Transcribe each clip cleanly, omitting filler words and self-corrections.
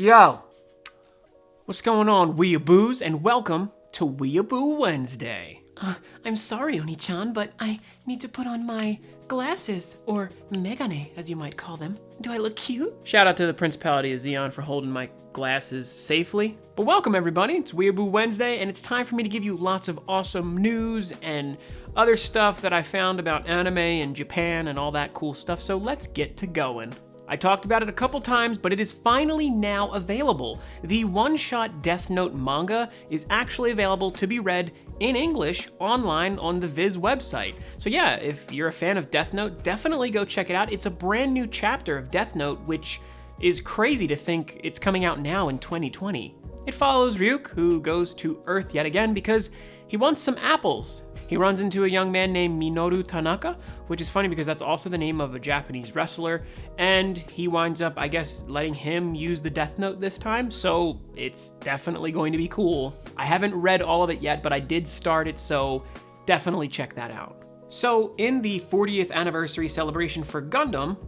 Yo! What's going on, Weeaboos, and welcome to Weeaboo Wednesday. I'm sorry, Oni-chan, but I need to put on my glasses, or megane, as you might call them. Do I look cute? Shout out to the Principality of Zeon for holding my glasses safely. But welcome, everybody. It's Weeaboo Wednesday, and it's time for me to give you lots of awesome news and other stuff that I found about anime and Japan and all that cool stuff, so let's get to going. I talked about it a couple times, but it is finally now available. The one-shot Death Note manga is actually available to be read in English online on the Viz website. So yeah, if you're a fan of Death Note, definitely go check it out. It's a brand new chapter of Death Note, which is crazy to think it's coming out now in 2020. It follows Ryuk, who goes to Earth yet again because he wants some apples. He runs into a young man named Minoru Tanaka, which is funny because that's also the name of a Japanese wrestler, and he winds up, I guess, letting him use the Death Note this time, so it's definitely going to be cool. I haven't read all of it yet, but I did start it, so definitely check that out. So in the 40th anniversary celebration for Gundam,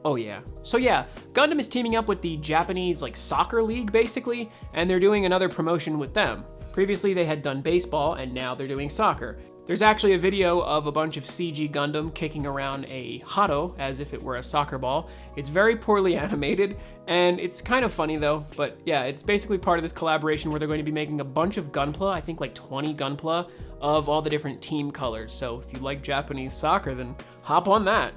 Gundam is teaming up with the Japanese soccer league basically, and they're doing another promotion with them. Previously they had done baseball and now they're doing soccer. There's actually a video of a bunch of CG Gundam kicking around a haro as if it were a soccer ball. It's very poorly animated and it's kind of funny though, but yeah, it's basically part of this collaboration where they're going to be making a bunch of Gunpla, I think 20 Gunpla of all the different team colors. So if you like Japanese soccer, then hop on that.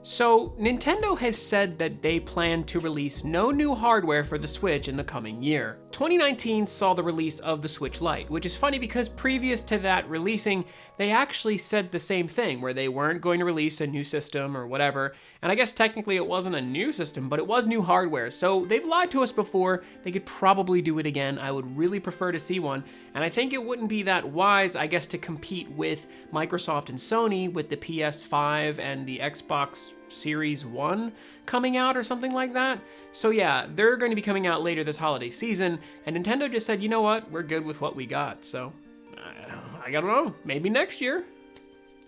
So, Nintendo has said that they plan to release no new hardware for the Switch in the coming year. 2019 saw the release of the Switch Lite, which is funny because previous to that releasing, they actually said the same thing, where they weren't going to release a new system or whatever, and I guess technically it wasn't a new system, but it was new hardware, so they've lied to us before. They could probably do it again. I would really prefer to see one, and I think it wouldn't be that wise, I guess, to compete with Microsoft and Sony with the PS5 and the Xbox Series 1 coming out or something like that. So yeah, they're going to be coming out later this holiday season, and Nintendo just said, you know what, we're good with what we got, so I don't know, maybe next year.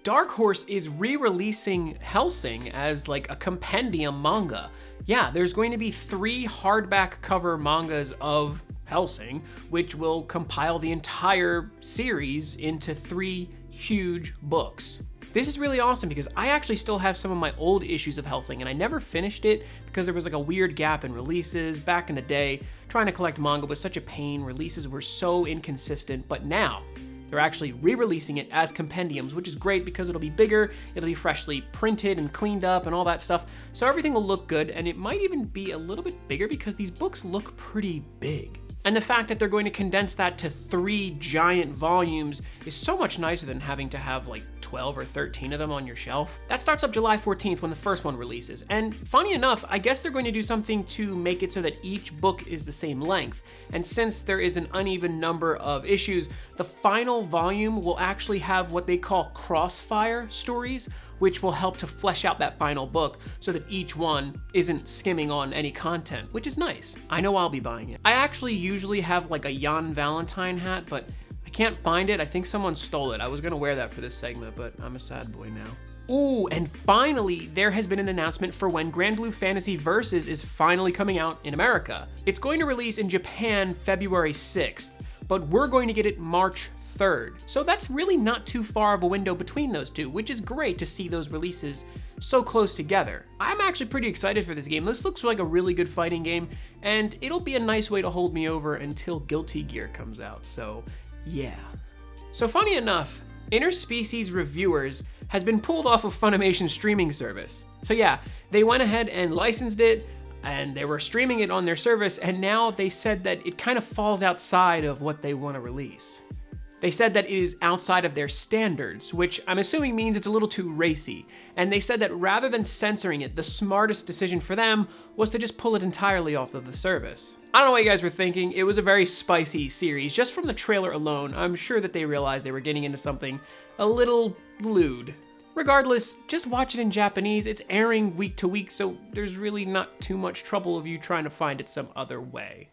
Dark Horse is re-releasing Helsing as a compendium manga. Yeah, there's going to be 3 hardback cover mangas of Helsing, which will compile the entire series into 3 huge books. This is really awesome because I actually still have some of my old issues of Helsing and I never finished it because there was a weird gap in releases. Back in the day, trying to collect manga was such a pain. Releases were so inconsistent, but now they're actually re-releasing it as compendiums, which is great because it'll be bigger, it'll be freshly printed and cleaned up and all that stuff. So everything will look good, and it might even be a little bit bigger because these books look pretty big. And the fact that they're going to condense that to 3 giant volumes is so much nicer than having to have 12 or 13 of them on your shelf. That starts up July 14th when the first one releases. And funny enough, I guess they're going to do something to make it so that each book is the same length. And since there is an uneven number of issues, the final volume will actually have what they call crossfire stories, which will help to flesh out that final book so that each one isn't skimming on any content, which is nice. I know I'll be buying it. I actually usually have a Jan Valentine hat, but I can't find it. I think someone stole it. I was gonna wear that for this segment, but I'm a sad boy now. Ooh, and finally, there has been an announcement for when Granblue Fantasy Versus is finally coming out in America. It's going to release in Japan February 6th, but we're going to get it March 3rd. So that's really not too far of a window between those two, which is great to see those releases so close together. I'm actually pretty excited for this game. This looks like a really good fighting game, and it'll be a nice way to hold me over until Guilty Gear comes out, so yeah. So funny enough, Interspecies Reviewers has been pulled off of Funimation's streaming service. So yeah, they went ahead and licensed it, and they were streaming it on their service, and now they said that it kind of falls outside of what they want to release. They said that it is outside of their standards, which I'm assuming means it's a little too racy. And they said that rather than censoring it, the smartest decision for them was to just pull it entirely off of the service. I don't know what you guys were thinking. It was a very spicy series. Just from the trailer alone, I'm sure that they realized they were getting into something a little lewd. Regardless, just watch it in Japanese. It's airing week to week, so there's really not too much trouble of you trying to find it some other way.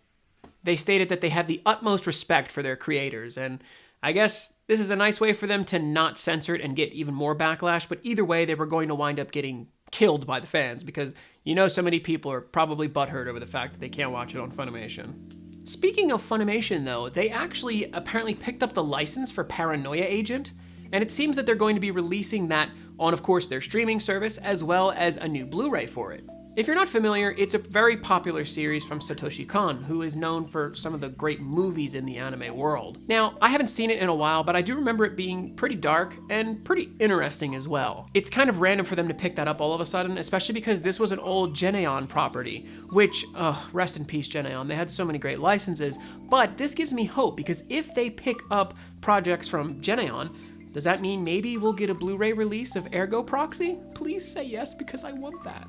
They stated that they have the utmost respect for their creators, and I guess this is a nice way for them to not censor it and get even more backlash, but either way, they were going to wind up getting killed by the fans because you know so many people are probably butthurt over the fact that they can't watch it on Funimation. Speaking of Funimation though, they actually apparently picked up the license for Paranoia Agent, and it seems that they're going to be releasing that on, of course, their streaming service, as well as a new Blu-ray for it. If you're not familiar, it's a very popular series from Satoshi Kon, who is known for some of the great movies in the anime world. Now, I haven't seen it in a while, but I do remember it being pretty dark and pretty interesting as well. It's kind of random for them to pick that up all of a sudden, especially because this was an old Geneon property, which, rest in peace Geneon, they had so many great licenses, but this gives me hope because if they pick up projects from Geneon, does that mean maybe we'll get a Blu-ray release of Ergo Proxy? Please say yes, because I want that.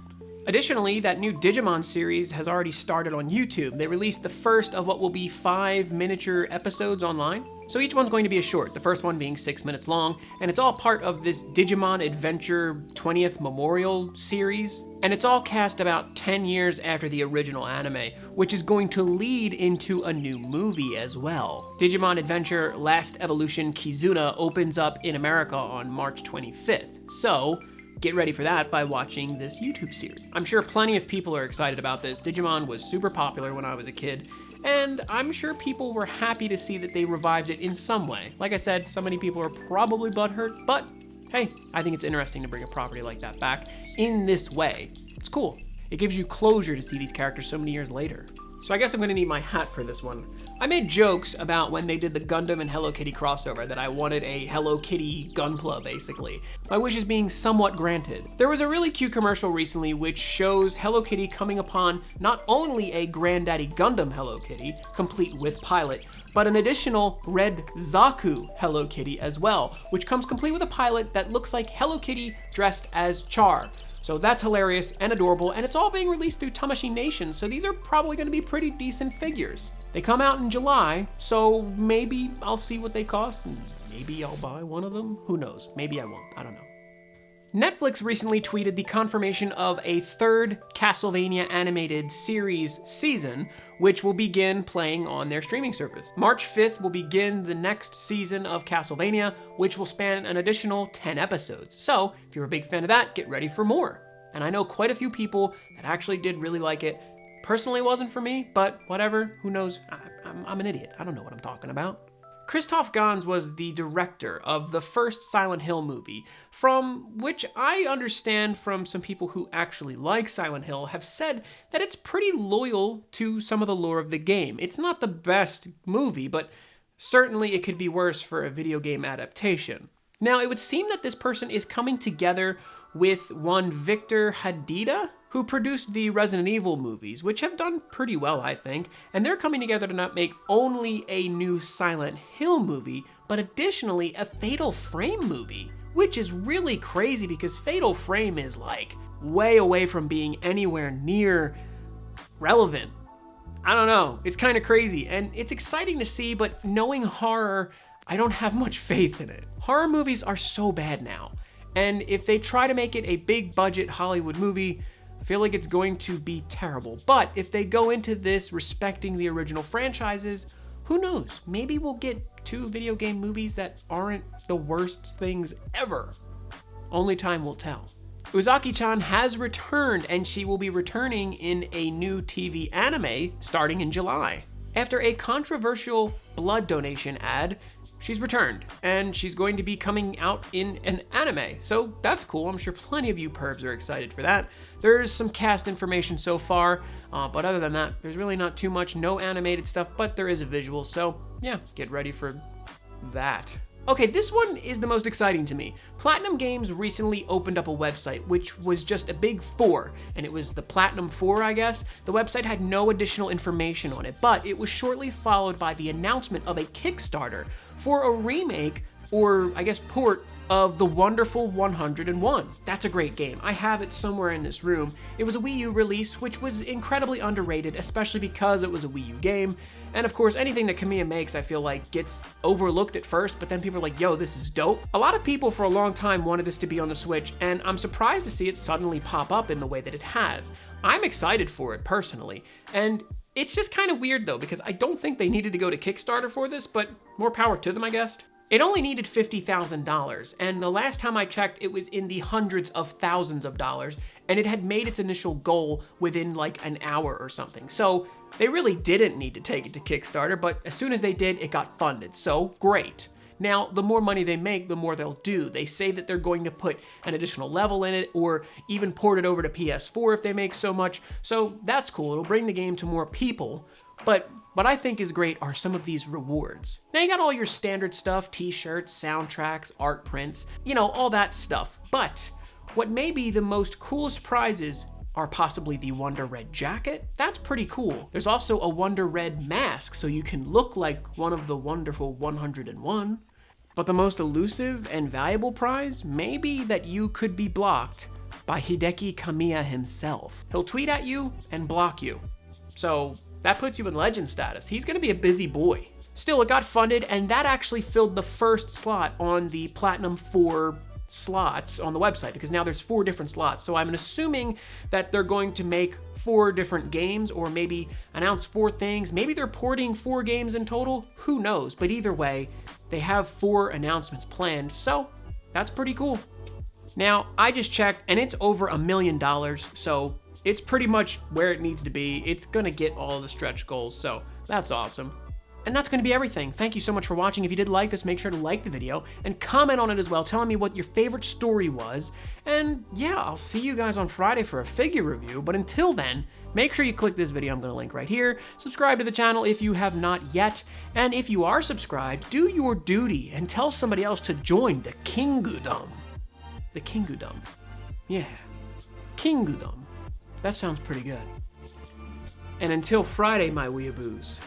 Additionally, that new Digimon series has already started on YouTube. They released the first of what will be 5 miniature episodes online. So each one's going to be a short, the first one being 6 minutes long, and it's all part of this Digimon Adventure 20th Memorial series. And it's all cast about 10 years after the original anime, which is going to lead into a new movie as well. Digimon Adventure Last Evolution Kizuna opens up in America on March 25th. So get ready for that by watching this YouTube series. I'm sure plenty of people are excited about this. Digimon was super popular when I was a kid, and I'm sure people were happy to see that they revived it in some way. Like I said, so many people are probably butthurt, but hey, I think it's interesting to bring a property like that back in this way. It's cool. It gives you closure to see these characters so many years later. So I guess I'm gonna need my hat for this one. I made jokes about when they did the Gundam and Hello Kitty crossover that I wanted a Hello Kitty Gunpla, basically. My wish is being somewhat granted. There was a really cute commercial recently which shows Hello Kitty coming upon not only a Granddaddy Gundam Hello Kitty, complete with pilot, but an additional red Zaku Hello Kitty as well, which comes complete with a pilot that looks like Hello Kitty dressed as Char. So that's hilarious and adorable, and it's all being released through Tamashii Nation, so these are probably gonna be pretty decent figures. They come out in July, so maybe I'll see what they cost, and maybe I'll buy one of them. Who knows? Maybe I won't, I don't know. Netflix recently tweeted the confirmation of a 3rd Castlevania animated series season, which will begin playing on their streaming service. March 5th will begin the next season of Castlevania, which will span an additional 10 episodes. So, if you're a big fan of that, get ready for more. And I know quite a few people that actually did really like it. Personally, it wasn't for me, but whatever, who knows? I'm an idiot. I don't know what I'm talking about. Christoph Gans was the director of the first Silent Hill movie, from which I understand from some people who actually like Silent Hill have said that it's pretty loyal to some of the lore of the game. It's not the best movie, but certainly it could be worse for a video game adaptation. Now, it would seem that this person is coming together with one Victor Hadida, who produced the Resident Evil movies, which have done pretty well, I think, and they're coming together to not make only a new Silent Hill movie, but additionally a Fatal Frame movie, which is really crazy because Fatal Frame is like way away from being anywhere near relevant. I don't know, it's kind of crazy, and it's exciting to see, but knowing horror, I don't have much faith in it. Horror movies are so bad now, and if they try to make it a big budget Hollywood movie, I feel like it's going to be terrible. But if they go into this respecting the original franchises, who knows? Maybe we'll get 2 video game movies that aren't the worst things ever. Only time will tell. Uzaki Chan has returned, and she will be returning in a new TV anime starting in July. After a controversial blood donation ad, she's returned, and she's going to be coming out in an anime, so that's cool. I'm sure plenty of you pervs are excited for that. There's some cast information so far, but other than that, there's really not too much, no animated stuff, but there is a visual, so yeah, get ready for that. Okay, this one is the most exciting to me. Platinum Games recently opened up a website, which was just a big 4, and it was the Platinum 4, I guess. The website had no additional information on it, but it was shortly followed by the announcement of a Kickstarter for a remake, or I guess port, of The Wonderful 101. That's a great game. I have it somewhere in this room. It was a Wii U release, which was incredibly underrated, especially because it was a Wii U game. And of course, anything that Kamiya makes, I feel like, gets overlooked at first, but then people are like, yo, this is dope. A lot of people for a long time wanted this to be on the Switch, and I'm surprised to see it suddenly pop up in the way that it has. I'm excited for it, personally. And it's just kind of weird, though, because I don't think they needed to go to Kickstarter for this, but more power to them, I guess. It only needed $50,000, and the last time I checked, it was in the hundreds of thousands of dollars, and it had made its initial goal within like an hour or something. So they really didn't need to take it to Kickstarter, but as soon as they did, it got funded, so great. Now, the more money they make, the more they'll do. They say that they're going to put an additional level in it, or even port it over to PS4 if they make so much, so that's cool. It'll bring the game to more people, but what I think is great are some of these rewards. Now you got all your standard stuff, t-shirts, soundtracks, art prints, you know, all that stuff. But what may be the most coolest prizes are possibly the Wonder Red jacket. That's pretty cool. There's also a Wonder Red mask, so you can look like one of the wonderful 101. But the most elusive and valuable prize may be that you could be blocked by Hideki Kamiya himself. He'll tweet at you and block you. So that puts you in legend status. He's gonna be a busy boy. Still, it got funded, and that actually filled the first slot on the Platinum 4 slots on the website, because now there's 4 different slots. So I'm assuming that they're going to make 4 different games, or maybe announce 4 things. Maybe they're porting 4 games in total, who knows? But either way, they have 4 announcements planned, so that's pretty cool. Now, I just checked, and it's over $1 million, so it's pretty much where it needs to be. It's gonna get all the stretch goals, so that's awesome. And that's gonna be everything. Thank you so much for watching. If you did like this, make sure to like the video and comment on it as well, telling me what your favorite story was. And yeah, I'll see you guys on Friday for a figure review, but until then, make sure you click this video I'm gonna link right here, subscribe to the channel if you have not yet, and if you are subscribed, do your duty and tell somebody else to join the Kingdom. The Kingdom. Yeah, Kingdom. That sounds pretty good. And until Friday, my weeaboos,